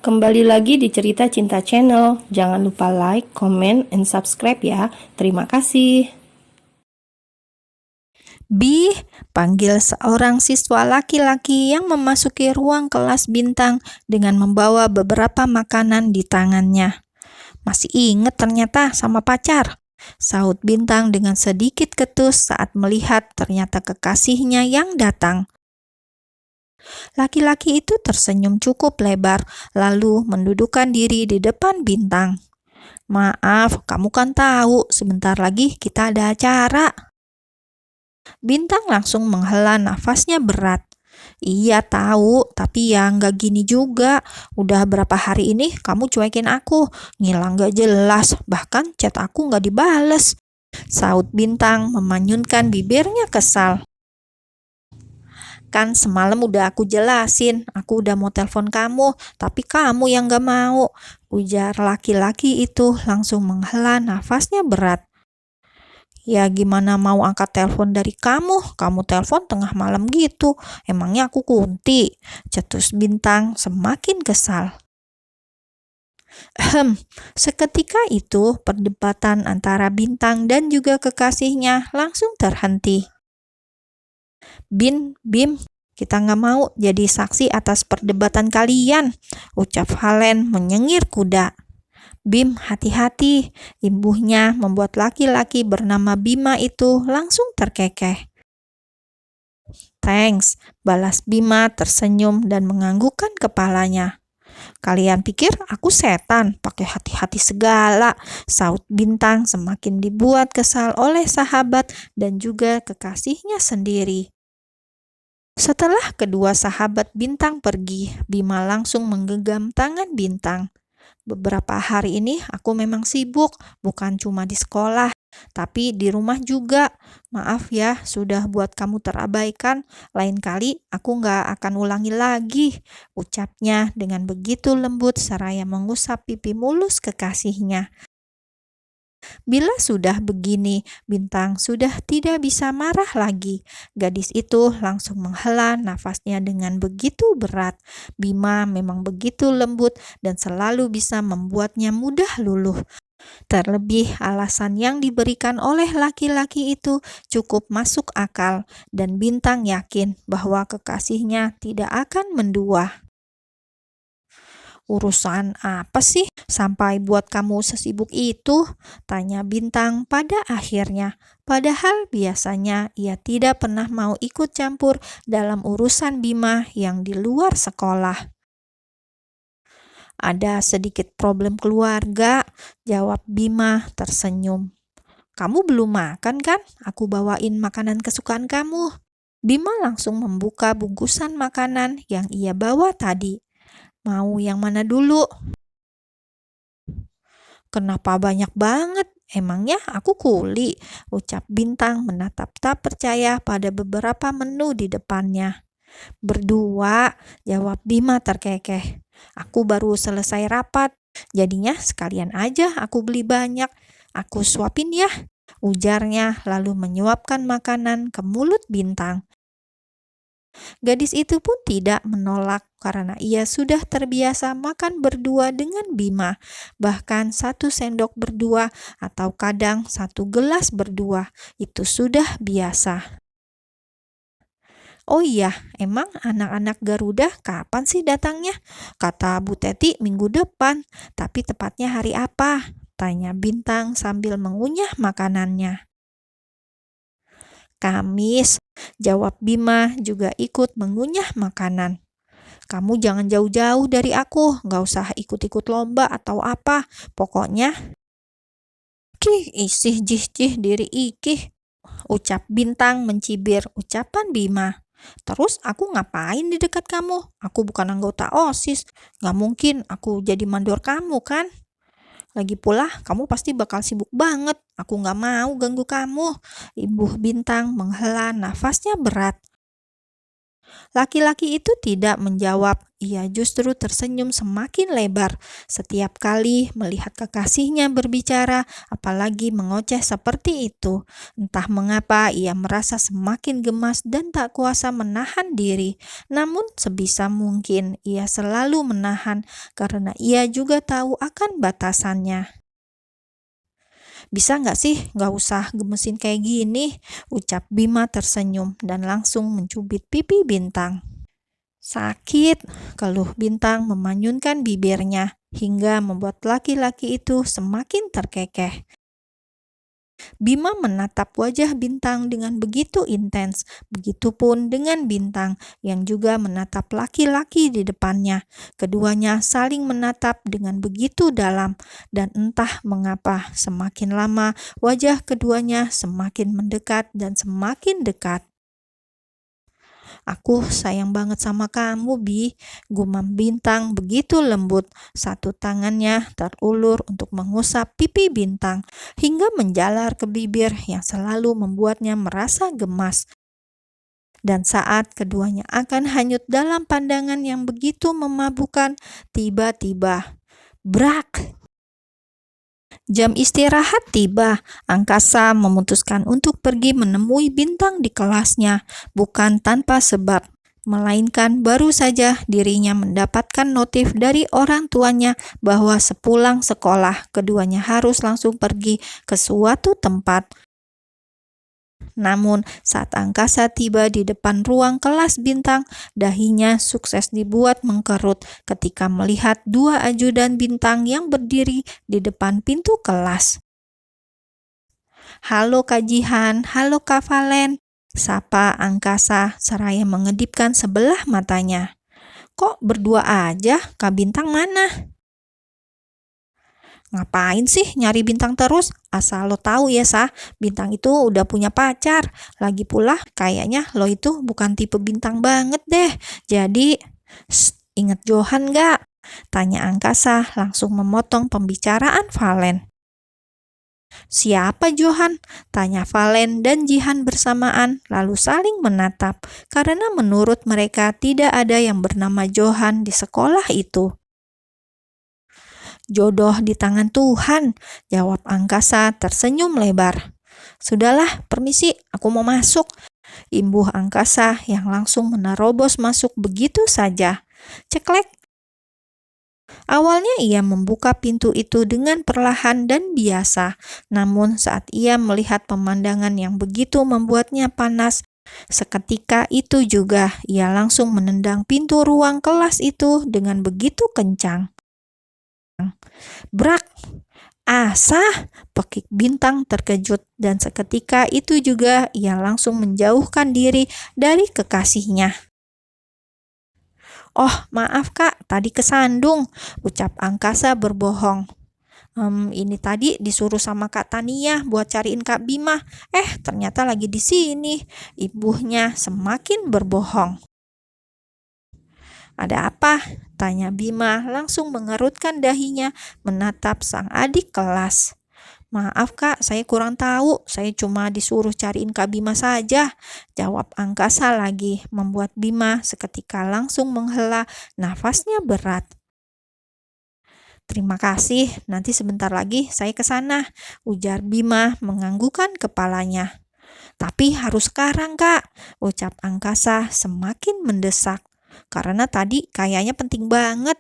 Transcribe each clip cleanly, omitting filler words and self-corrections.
Kembali lagi di Cerita Cinta Channel. Jangan lupa like, comment, and subscribe ya. Terima kasih. Bi, panggil seorang siswa laki-laki yang memasuki ruang kelas Bintang dengan membawa beberapa makanan di tangannya. Masih inget ternyata sama pacar, sahut Bintang dengan sedikit ketus saat melihat ternyata kekasihnya yang datang. Laki-laki itu tersenyum cukup lebar, lalu mendudukkan diri di depan Bintang. Maaf, kamu kan tahu sebentar lagi kita ada acara. Bintang langsung menghela nafasnya berat. Iya tahu, tapi ya nggak gini juga. Udah berapa hari ini kamu cuekin aku, ngilang nggak jelas, bahkan chat aku nggak dibales. Saut Bintang memanyunkan bibirnya kesal. Kan semalam udah aku jelasin, aku udah mau telepon kamu, tapi kamu yang nggak mau. Ujar laki-laki itu langsung menghela nafasnya berat. Ya gimana mau angkat telepon dari kamu? Kamu telepon tengah malam gitu. Emangnya aku kunti? Cetus Bintang semakin kesal. Seketika itu perdebatan antara Bintang dan juga kekasihnya langsung terhenti. Bim, kita nggak mau jadi saksi atas perdebatan kalian, ucap Valen menyengir kuda. Bim, hati-hati, imbuhnya membuat laki-laki bernama Bima itu langsung terkekeh. Thanks, balas Bima tersenyum dan menganggukkan kepalanya. Kalian pikir aku setan, pakai hati-hati segala, saut Bintang semakin dibuat kesal oleh sahabat dan juga kekasihnya sendiri. Setelah kedua sahabat Bintang pergi, Bima langsung menggenggam tangan Bintang. Beberapa hari ini aku memang sibuk, bukan cuma di sekolah, tapi di rumah juga. Maaf ya, sudah buat kamu terabaikan. Lain kali aku nggak akan ulangi lagi, ucapnya dengan begitu lembut seraya mengusap pipi mulus kekasihnya. Bila sudah begini, Bintang sudah tidak bisa marah lagi. Gadis itu langsung menghela nafasnya dengan begitu berat. Bima memang begitu lembut dan selalu bisa membuatnya mudah luluh. Terlebih alasan yang diberikan oleh laki-laki itu cukup masuk akal dan Bintang yakin bahwa kekasihnya tidak akan mendua. Urusan apa sih sampai buat kamu sesibuk itu? Tanya Bintang pada akhirnya. Padahal biasanya ia tidak pernah mau ikut campur dalam urusan Bima yang di luar sekolah. Ada sedikit problem keluarga, jawab Bima tersenyum. Kamu belum makan kan? Aku bawain makanan kesukaan kamu. Bima langsung membuka bungkusan makanan yang ia bawa tadi. Mau yang mana dulu? Kenapa banyak banget? Emangnya aku kuli? Ucap Bintang menatap tak percaya pada beberapa menu di depannya. Berdua, jawab Bima terkekeh. Aku baru selesai rapat, jadinya sekalian aja aku beli banyak. Aku suapin ya, ujarnya lalu menyuapkan makanan ke mulut Bintang. Gadis itu pun tidak menolak karena ia sudah terbiasa makan berdua dengan Bima, bahkan 1 sendok berdua atau kadang 1 gelas berdua, itu sudah biasa. Oh iya, emang anak-anak Garuda kapan sih datangnya? Kata Bu Teti minggu depan, tapi tepatnya hari apa? Tanya Bintang sambil mengunyah makanannya. Kamis, jawab Bima juga ikut mengunyah makanan. Kamu jangan jauh-jauh dari aku, nggak usah ikut-ikut lomba atau apa. Pokoknya, isih jih diri ikih, ucap Bintang mencibir ucapan Bima. Terus aku ngapain di dekat kamu? Aku bukan anggota OSIS. Nggak mungkin aku jadi mandor kamu kan? Lagi pula kamu pasti bakal sibuk banget. Aku nggak mau ganggu kamu. Imbuh Bintang menghela nafasnya berat. Laki-laki itu tidak menjawab, ia justru tersenyum semakin lebar setiap kali melihat kekasihnya berbicara, apalagi mengoceh seperti itu. Entah mengapa ia merasa semakin gemas dan tak kuasa menahan diri. Namun sebisa mungkin ia selalu menahan karena ia juga tahu akan batasannya. "Bisa nggak sih nggak usah gemesin kayak gini?" ucap Bima tersenyum dan langsung mencubit pipi Bintang. "Sakit," keluh Bintang memanyunkan bibirnya hingga membuat laki-laki itu semakin terkekeh. Bima menatap wajah Bintang dengan begitu intens, begitupun dengan Bintang yang juga menatap laki-laki di depannya. Keduanya saling menatap dengan begitu dalam, dan entah mengapa semakin lama wajah keduanya semakin mendekat dan semakin dekat. "Aku sayang banget sama kamu, Bi," gumam Bintang begitu lembut. Satu tangannya terulur untuk mengusap pipi Bintang hingga menjalar ke bibir yang selalu membuatnya merasa gemas. Dan saat keduanya akan hanyut dalam pandangan yang begitu memabukkan, tiba-tiba brak! Jam istirahat tiba. Angkasa memutuskan untuk pergi menemui Bintang di kelasnya, bukan tanpa sebab, melainkan baru saja dirinya mendapatkan notif dari orang tuanya bahwa sepulang sekolah keduanya harus langsung pergi ke suatu tempat. Namun, saat Angkasa tiba di depan ruang kelas Bintang, dahinya sukses dibuat mengkerut ketika melihat dua ajudan Bintang yang berdiri di depan pintu kelas. "Halo Kak Jihan, halo Kak Valen," sapa Angkasa seraya mengedipkan sebelah matanya. "Kok berdua aja? Kak Bintang mana?" "Ngapain sih nyari Bintang terus? Asal lo tahu ya, Bintang itu udah punya pacar. Lagi pula kayaknya lo itu bukan tipe Bintang banget deh. Jadi, inget Johan gak?" tanya Angkasa langsung memotong pembicaraan Valen. "Siapa Johan?" tanya Valen dan Jihan bersamaan, lalu saling menatap karena menurut mereka tidak ada yang bernama Johan di sekolah itu. "Jodoh di tangan Tuhan," jawab Angkasa tersenyum lebar. "Sudahlah, permisi, aku mau masuk," imbuh Angkasa yang langsung menerobos masuk begitu saja. Ceklek! Awalnya ia membuka pintu itu dengan perlahan dan biasa, namun saat ia melihat pemandangan yang begitu membuatnya panas, seketika itu juga ia langsung menendang pintu ruang kelas itu dengan begitu kencang. Brak! "Asah!" pekik Bintang terkejut dan seketika itu juga ia langsung menjauhkan diri dari kekasihnya. "Oh, maaf Kak, tadi kesandung," ucap Angkasa berbohong. Ini tadi disuruh sama Kak Tania buat cariin Kak Bima. Ternyata lagi di sini," ibunya semakin berbohong. "Ada apa?" tanya Bima langsung mengerutkan dahinya menatap sang adik kelas. "Maaf Kak, saya kurang tahu. Saya cuma disuruh cariin Kak Bima saja," jawab Angkasa lagi, membuat Bima seketika langsung menghela nafasnya berat. "Terima kasih, nanti sebentar lagi saya ke sana," ujar Bima menganggukkan kepalanya. "Tapi harus sekarang Kak," ucap Angkasa semakin mendesak. "Karena tadi kayaknya penting banget."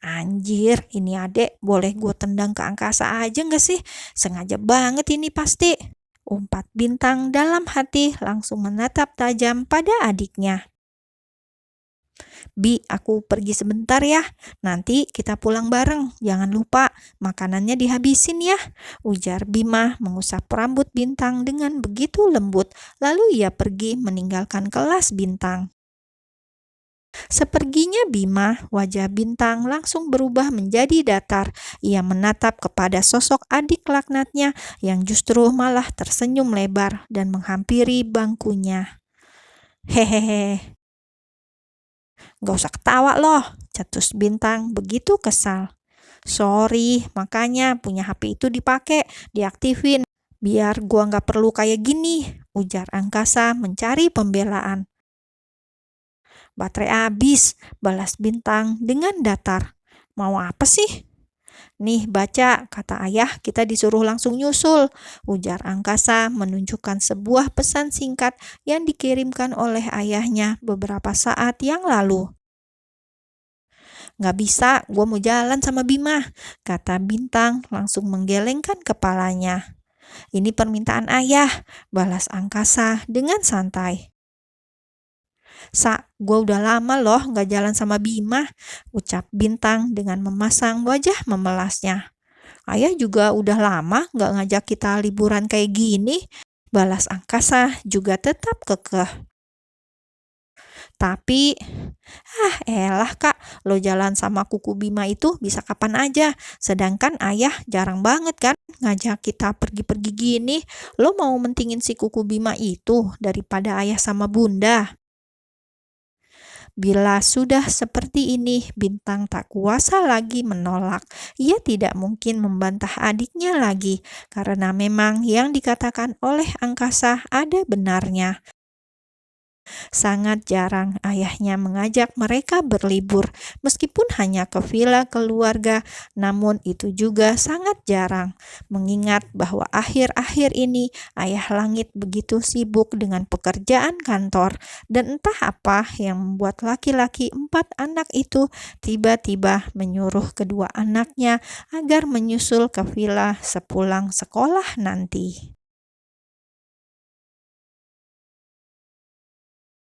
"Anjir, ini adek boleh gue tendang ke Angkasa aja nggak sih? Sengaja banget ini pasti," umpat Bintang dalam hati langsung menatap tajam pada adiknya. "Bi, aku pergi sebentar ya. Nanti kita pulang bareng. Jangan lupa makanannya dihabisin ya," ujar Bima mengusap rambut Bintang dengan begitu lembut. Lalu ia pergi meninggalkan kelas Bintang. Seperginya Bima, wajah Bintang langsung berubah menjadi datar. Ia menatap kepada sosok adik laknatnya yang justru malah tersenyum lebar dan menghampiri bangkunya. "Hehehe, gak usah ketawa loh," cetus Bintang begitu kesal. "Sorry, makanya punya HP itu dipakai, diaktifin. Biar gua gak perlu kayak gini," ujar angkasa mencari pembelaan. Baterai habis, balas Bintang dengan datar. Mau apa sih? Nih baca, kata ayah kita disuruh langsung nyusul, ujar angkasa menunjukkan sebuah pesan singkat yang dikirimkan oleh ayahnya beberapa saat yang lalu. Nggak bisa, gue mau jalan sama Bima, kata Bintang langsung menggelengkan kepalanya. Ini permintaan ayah, balas angkasa dengan santai. Gue udah lama loh nggak jalan sama Bima, ucap Bintang dengan memasang wajah memelasnya. Ayah juga udah lama nggak ngajak kita liburan kayak gini, balas angkasa juga tetap kekeh. Tapi, elah kak, lo jalan sama kuku Bima itu bisa kapan aja, sedangkan ayah jarang banget kan ngajak kita pergi-pergi gini. Lo mau mentingin si kuku Bima itu daripada ayah sama bunda? Bila sudah seperti ini, Bintang tak kuasa lagi menolak. Ia tidak mungkin membantah adiknya lagi, karena memang yang dikatakan oleh angkasa ada benarnya. Sangat jarang ayahnya mengajak mereka berlibur, meskipun hanya ke villa keluarga, namun itu juga sangat jarang, mengingat bahwa akhir-akhir ini ayah langit begitu sibuk dengan pekerjaan kantor, dan entah apa yang membuat laki-laki 4 anak itu tiba-tiba menyuruh kedua anaknya agar menyusul ke villa sepulang sekolah nanti.